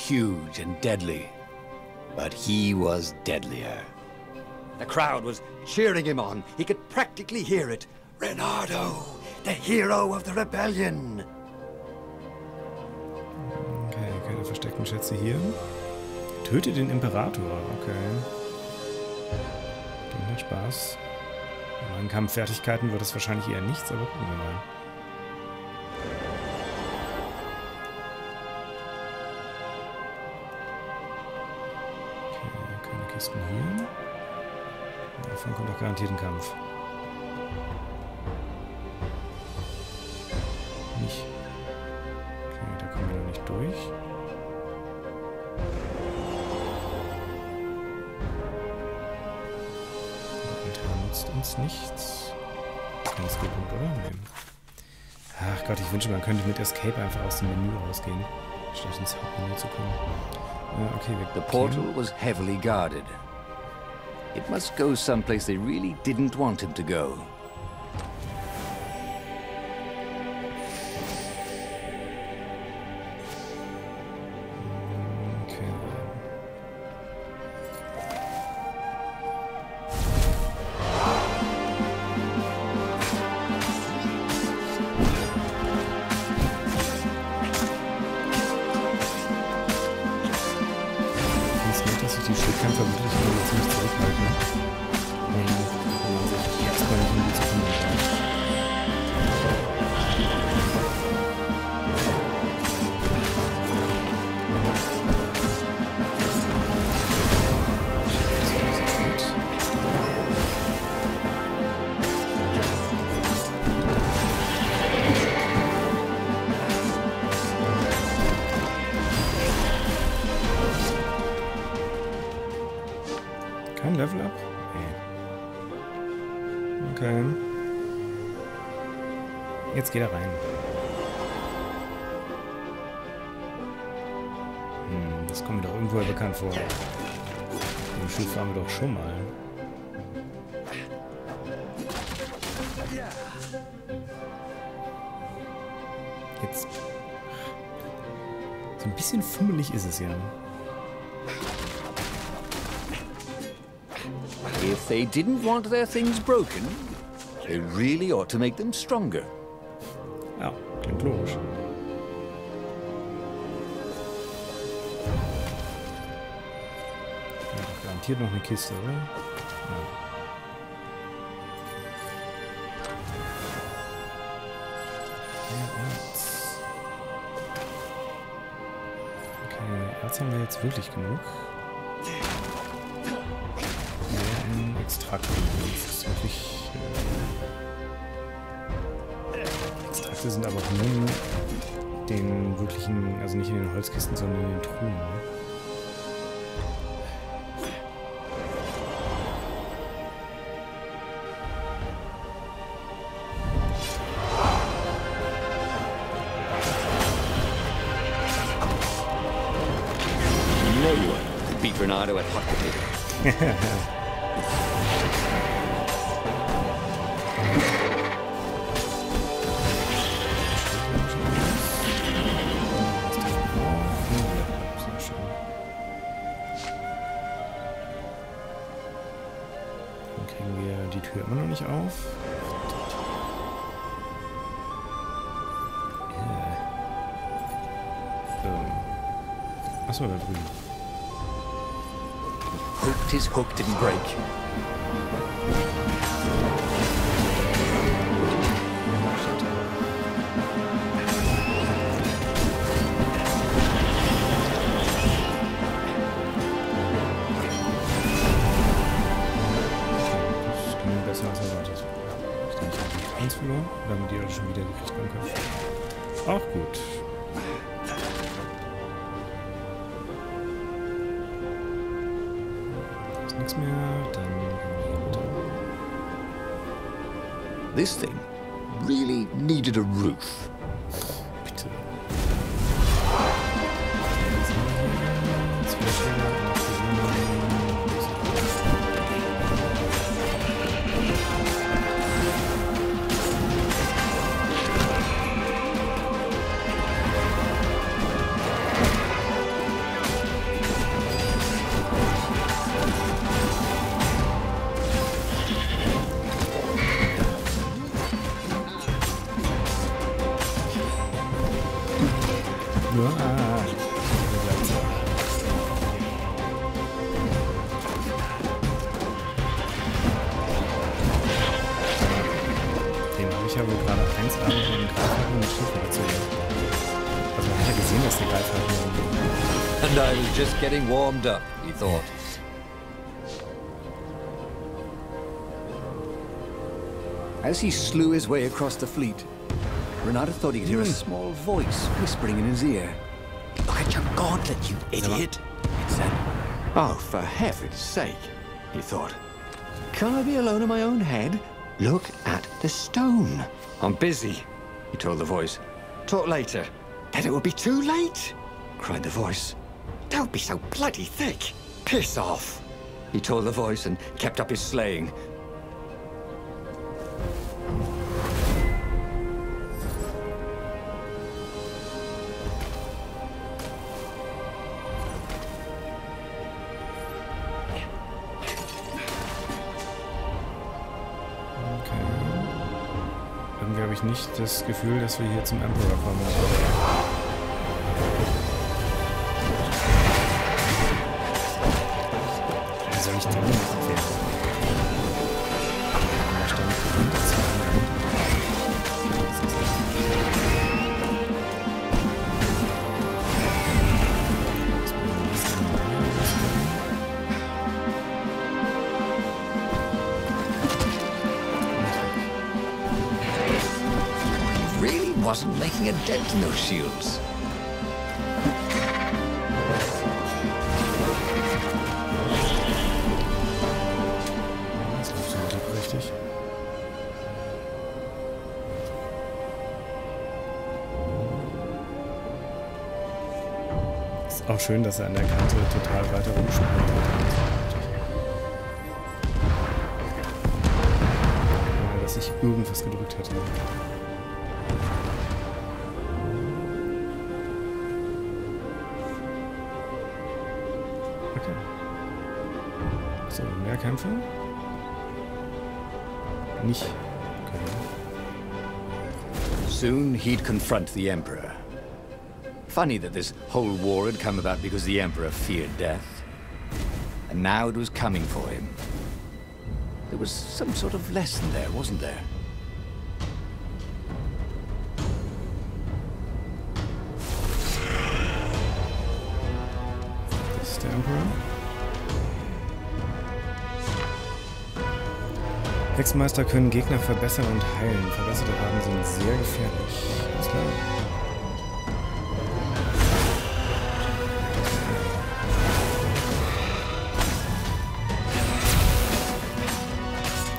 huge and deadly, but he was deadlier. The crowd was cheering him on. He could practically hear it. Reynardo, the hero of the rebellion. Okay, keine versteckten Schätze hier. Töte den Imperator, okay. Klingt nach Spaß. In Kampffertigkeiten wird es wahrscheinlich eher nichts, aber gucken wir mal. Okay, keine Kisten hier. Davon kommt auch garantiert ein Kampf. Nicht. Okay, da kommen wir noch nicht durch. Nutzt uns nichts. Kein Skillpunkt, oder? Nee. Ach Gott, ich wünsche, man könnte mit Escape einfach aus dem Menü rausgehen, statt ins Hauptmenü zu kommen. Okay, The portal was heavily guarded. It must go someplace they really didn't want him to go. Kein Level Up? Nee. Okay. Jetzt geht er rein. Das kommt mir doch irgendwo bekannt vor. Den Schiff waren wir doch schon mal. Jetzt. So ein bisschen fummelig ist es ja. If they didn't want their things broken, they really ought to make them stronger. Ja, klingt logisch. Ja, garantiert noch eine Kiste, oder? Ja. Okay, Erz haben wir jetzt wirklich genug. Extrakte. Das ist wirklich, Extrakte sind aber auch nur den wirklichen, also nicht in den Holzkisten, sondern in den Truhen. Ne? No one beat Reynardo at hot potato. Immer noch nicht auf. Achso, da drüben. Hoped his hook didn't break. Verloren. Oder haben die alle schon wieder gekriegt beim Kampf? Auch gut. Ist nichts mehr, dann gehen wir hier runter. This thing really needed a roof. Bitte. And I was just getting warmed up, he thought. As he slew his way across the fleet, Renato thought he could hear a small voice whispering in his ear. Look at your gauntlet, you idiot, it said. Oh, for heaven's sake, he thought. Can I be alone in my own head? Look at the stone. I'm busy, he told the voice. Talk later. Then it will be too late, cried the voice. Don't be so bloody thick. Piss off, he told the voice and kept up his slaying. Irgendwie habe ich nicht das Gefühl, dass wir hier zum Emperor kommen. Wie soll ich denn nicht werden? Wasn't making a dent in those shields. Das läuft zum Glück richtig. Ist auch schön, dass er an der Kante total weiter rumspringt. Dass ich irgendwas gedrückt hätte. So, mehr Kämpfe? Nicht. Okay. Soon he'd confront the Emperor. Funny that this whole war had come about because the Emperor feared death. And now it was coming for him. There was some sort of lesson there, wasn't there? Das ist der Emperor. Hexenmeister können Gegner verbessern und heilen. Verbesserte Raben sind sehr gefährlich. Alles klar.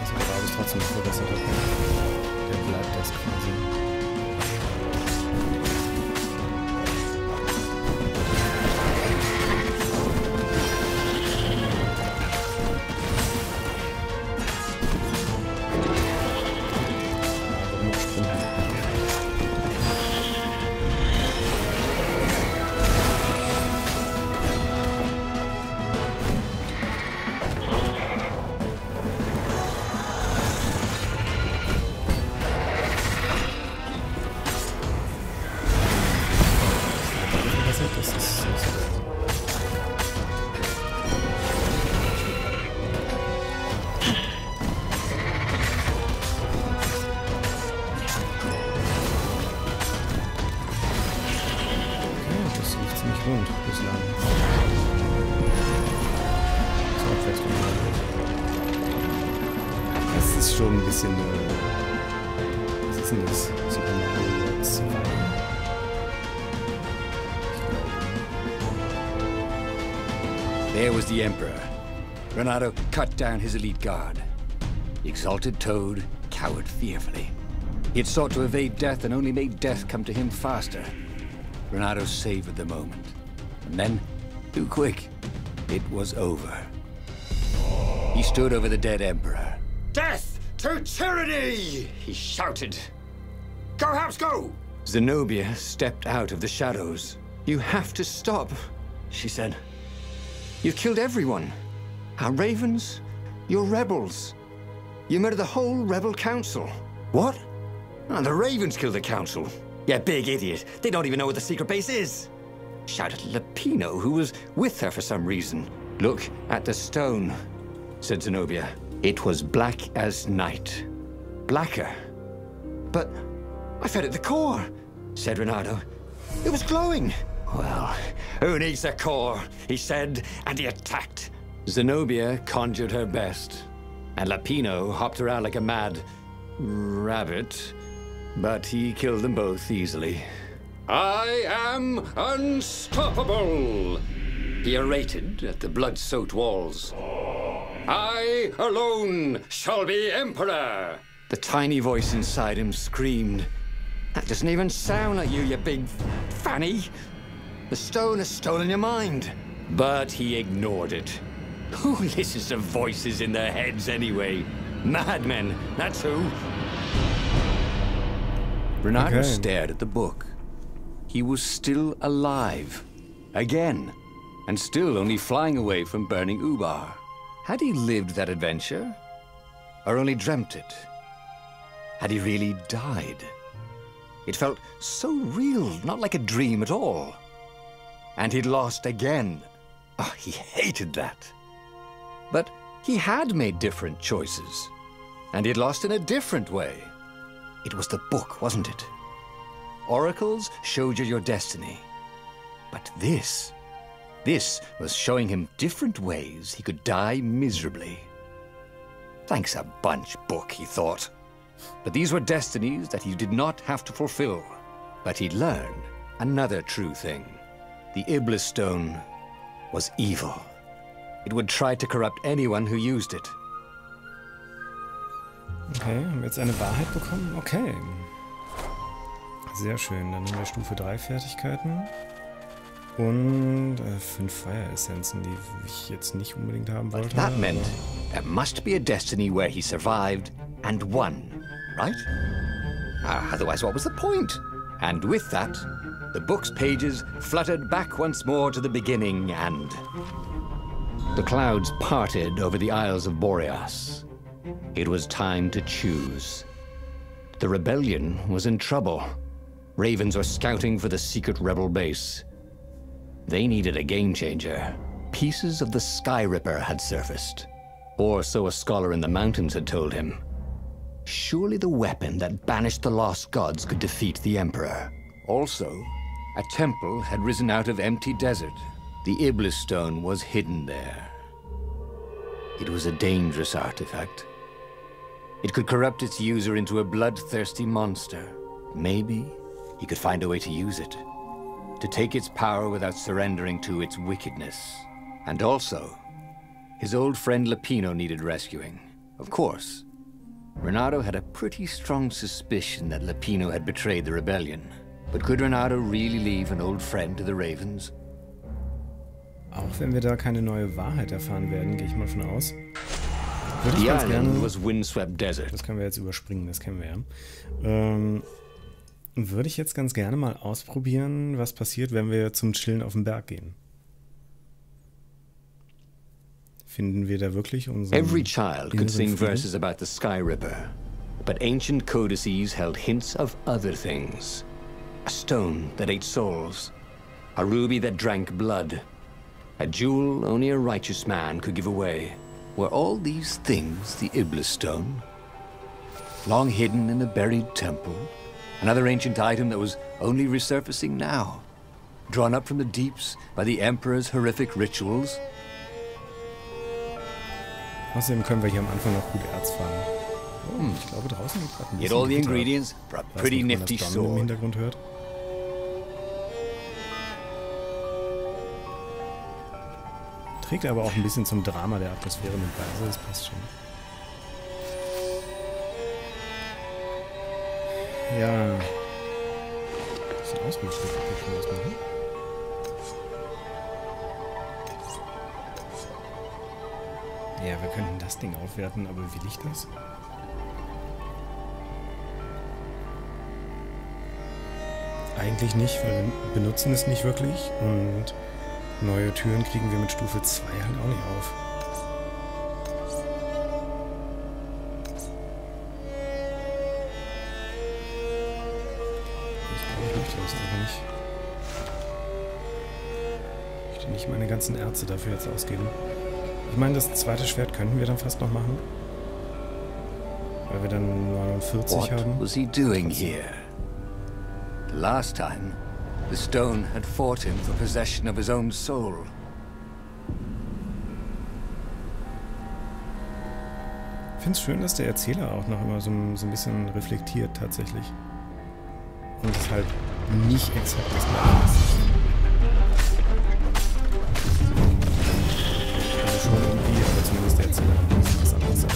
Also der Rabe ist trotzdem nicht verbessert. Der bleibt das quasi. Das ist schon ein bisschen... Was ist denn das? Super Mario 2. There was the Emperor. Renato cut down his elite guard. The exalted Toad cowered fearfully. He had sought to evade death and only made death come to him faster. Renato savored the moment. And then, too quick, it was over. He stood over the dead Emperor. Death to tyranny! He shouted. Go, House, go! Zenobia stepped out of the shadows. You have to stop, she said. You've killed everyone. Our ravens, your rebels. You murdered the whole rebel council. What? Oh, the ravens killed the council. Yeah, big idiot. They don't even know what the secret base is. Shouted Lapino, who was with her for some reason. Look at the stone, said Zenobia. It was black as night. Blacker. But I fed it the core, said Renato. It was glowing. Well, Who needs a core? He said, and he attacked. Zenobia conjured her best, and Lapino hopped around like a mad rabbit, but he killed them both easily. I am unstoppable, He orated at the blood-soaked walls. I alone shall be emperor. The tiny voice inside him screamed, That doesn't even sound like you, you big fanny. The stone has stolen your mind. but he ignored it. Who listens to voices in their heads anyway? Madmen, that's who. Bernardo stared at the book. He was still alive. Again. And still only flying away from burning Ubar. Had he lived that adventure? Or only dreamt it? Had he really died? It felt so real, not like a dream at all. And he'd lost again. Oh, he hated that. But he had made different choices. And he'd lost in a different way. It was the book, wasn't it? Oracles showed you your destiny. But this was showing him different ways he could die miserably. Thanks a bunch, book, he thought. But these were destinies that he did not have to fulfill. But he'd learned another true thing. The Iblis Stone was evil. It would try to corrupt anyone who used it. Okay, haben wir jetzt eine Wahrheit bekommen? Okay. Sehr schön, dann haben wir Stufe 3 Fertigkeiten. Und 5 Fire-Essenzen, die ich jetzt nicht unbedingt haben wollte. But that meant there must be a destiny where he survived and won, right? Otherwise, what was the point? And with that, the book's pages fluttered back once more to the beginning, and the clouds parted over the Isles of Boreas. It was time to choose. The rebellion was in trouble. Ravens were scouting for the secret rebel base. They needed a game changer. Pieces of the Sky Ripper had surfaced. Or so a scholar in the mountains had told him. Surely the weapon that banished the lost gods could defeat the Emperor. Also, a temple had risen out of empty desert. The Iblis Stone was hidden there. It was a dangerous artifact. It could corrupt its user into a bloodthirsty monster. Maybe he could find a way to use it. To take its power without surrendering to its wickedness. And also, his old friend Lapino needed rescuing. Of course, Renato had a pretty strong suspicion that Lapino had betrayed the rebellion. But could Renato really leave an old friend to the Ravens? Auch wenn wir da keine neue Wahrheit erfahren werden, gehe ich mal von aus. Würde ich The ganz island gerne, was windswept desert. das können wir jetzt überspringen, das kennen wir ja. Würde ich jetzt ganz gerne mal ausprobieren, was passiert, wenn wir zum Chillen auf den Berg gehen. Finden wir da wirklich unseren Every child could sing inneren Frieden? verses about the Sky Ripper, but ancient codices held hints of other things. A stone that ate souls, a ruby that drank blood, a jewel only a righteous man could give away. Were all these things the Iblis Stone? Long hidden in a buried temple? Another ancient item that was only resurfacing now? Drawn up from the deeps by the Emperor's horrific rituals? Außerdem können wir hier am Anfang noch gut Erz fahren. Oh, ich glaube draußen liegt gerade ein Get bisschen all the Gewitter. ingredients for a Ich weiß pretty nicht, ob man nifty das Donnern im sword. Hintergrund hört. Trägt aber auch ein bisschen zum Drama der Atmosphäre mit bei, also das passt schon. Ja. Bisschen ausgeschnitten, kann ich was machen. Ja, wir könnten das Ding aufwerten, aber will ich das? Eigentlich nicht, weil wir benutzen es nicht wirklich und neue Türen kriegen wir mit Stufe 2 halt auch nicht auf. Ich möchte das einfach nicht. Ich möchte nicht meine ganzen Ärzte dafür jetzt ausgeben. Ich meine, das zweite Schwert könnten wir dann fast noch machen. Weil wir dann 49 What haben. was he doing here? Last time, The stone had fought him for possession of his own soul. Ich finde es schön, dass der Erzähler auch noch immer so ein bisschen reflektiert tatsächlich. Und es halt nicht exakt das Gleiche ist. Also schon irgendwie, aber zumindest der Erzähler ein bisschen was anderes sagt.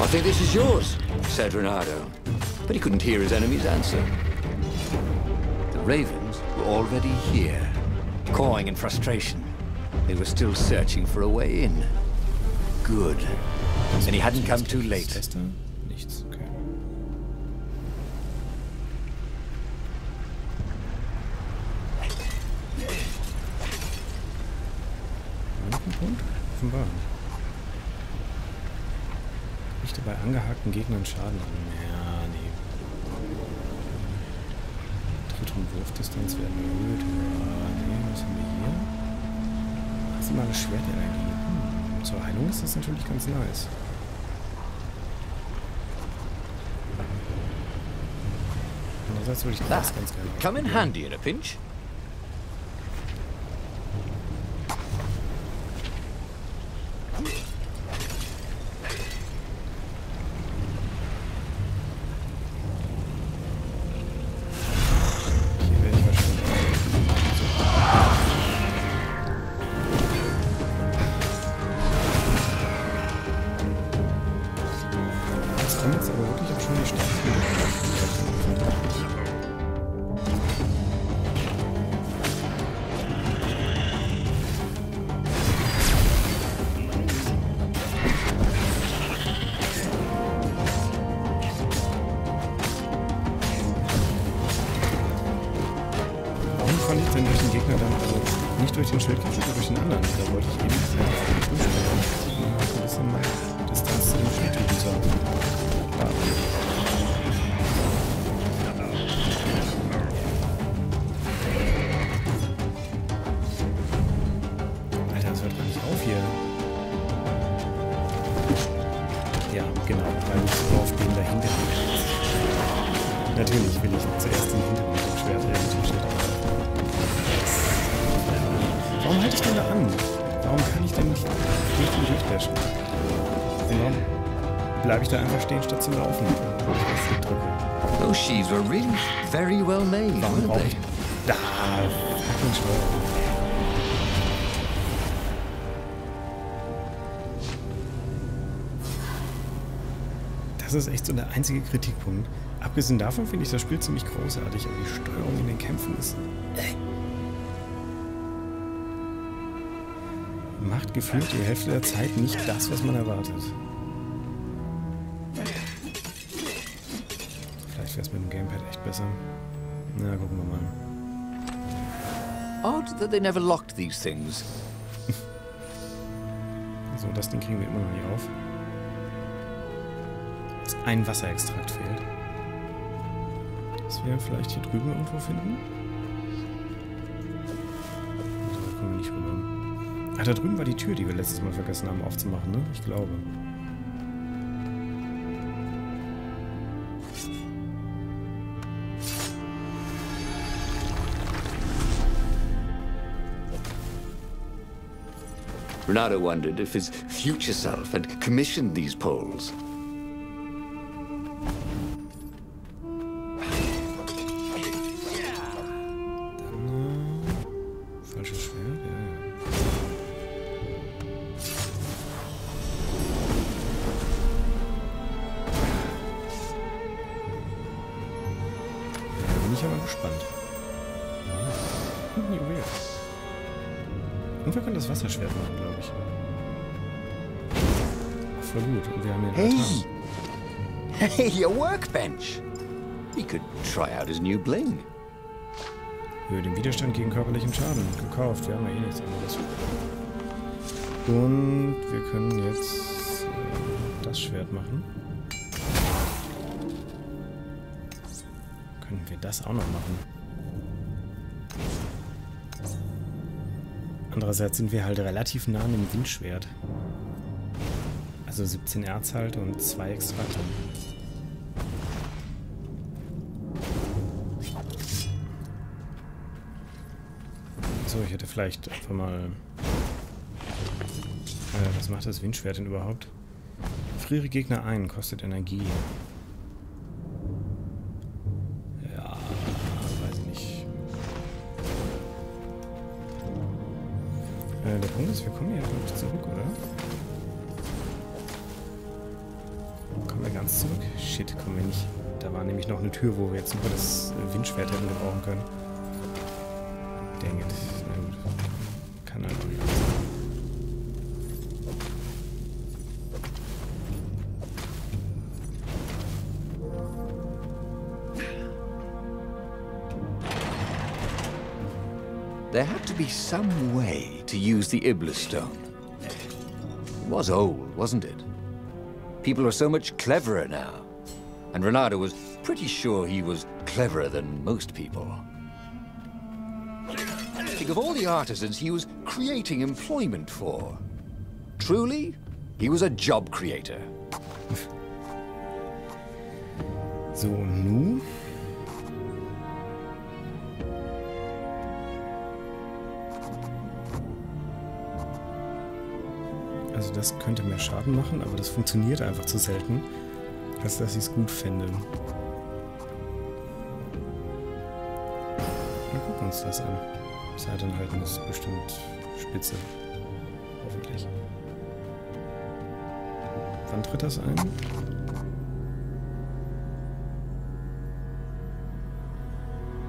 I think this is yours, said Renato, but he couldn't hear his enemy's answer. The ravens were already here, cawing in frustration. They were still searching for a way in. Good. And he hadn't come too late. Nichts, okay. Punkt? Offenbar. Richte bei angehakten Gegnern Schaden an. Ja, nee. Tritt- und Wurfdistanz werden erhöht. Ja, nee, was haben wir hier? Maximale Schwertenergie. Zur Heilung ist das natürlich ganz nice. Andererseits würde ich das ganz gerne come in handy in a pinch. Durch den Schild kämpfen, durch den anderen. Da wollte ich eben ein bisschen Distanz zu dem Schildtypen zu haben. Alter, das hört gar nicht auf hier. Ja, genau, weil ich auf den dahinter bin. Natürlich will ich zuerst den hinteren mit dem Schwert mit dem Schild aufhalten. Warum halte ich denn da an? Warum kann ich denn nicht durchdashen? Warum bleibe ich da einfach stehen, statt zu laufen? Those sheaves were really very well made, weren't they? Da, fucking schwer. Das ist echt so der einzige Kritikpunkt. Abgesehen davon finde ich das Spiel ziemlich großartig, aber die Steuerung in den Kämpfen ist... macht gefühlt die Hälfte der Zeit nicht das, was man erwartet. Vielleicht wäre es mit dem Gamepad echt besser. Na, gucken wir mal. Odd that they never locked these things. So, das Ding kriegen wir immer noch nicht auf. Dass ein Wasserextrakt fehlt. Das wir vielleicht hier drüben irgendwo finden. Da kommen wir nicht rüber. Ach, da drüben war die Tür, die wir letztes Mal vergessen haben aufzumachen, ne? Ich glaube. Renato wondered if his future self had commissioned these poles. Falsches Schwert, ja. Bin ich aber gespannt. Juwel. Und wir können das Wasserschwert machen, glaube ich. Voll gut. Und wir haben hier einen Altar. Hey, a workbench! He could try out his new bling. Höhe den Widerstand gegen körperlichen Schaden. Gekauft. Wir haben ja eh nichts anderes. Und wir können jetzt das Schwert machen. Können wir das auch noch machen? Andererseits sind wir halt relativ nah an dem Windschwert. Also 17 Erz halt und 2 Extrakte. So, ich hätte vielleicht einfach mal... was macht das Windschwert denn überhaupt? Friere Gegner ein, kostet Energie. Ja, weiß ich nicht. Der Punkt ist, wir kommen hier nicht zurück, oder? Kommen wir ganz zurück? Shit, kommen wir nicht. Da war nämlich noch eine Tür, wo wir jetzt nur das Windschwert hätten gebrauchen können. Dang it. Na gut. Kann halt auch nicht sein. There had to be some way to use the Iblis stone. It was old, wasn't it? People are so much cleverer now. And Renato was pretty sure he was cleverer than most people. Think of all the artisans he was creating employment for. Truly, he was a job creator. So, und nun? Also das könnte mehr Schaden machen, aber das funktioniert einfach zu selten, als dass ich es gut fände. Wir gucken uns das an. Seiten halten ist bestimmt spitze. Hoffentlich. Wann tritt das ein?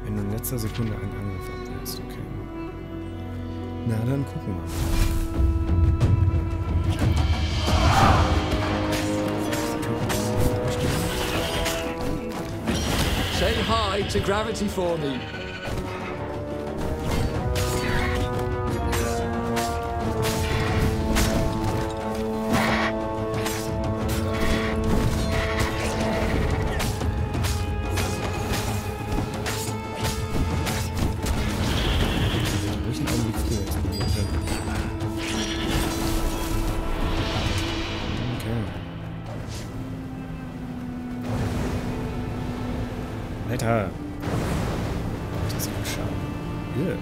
Wenn du in letzter Sekunde einen Angriff abwählst, okay. Na, dann gucken wir mal. Say hi to gravity for me. Alter! Das ist gut schade. Yeah.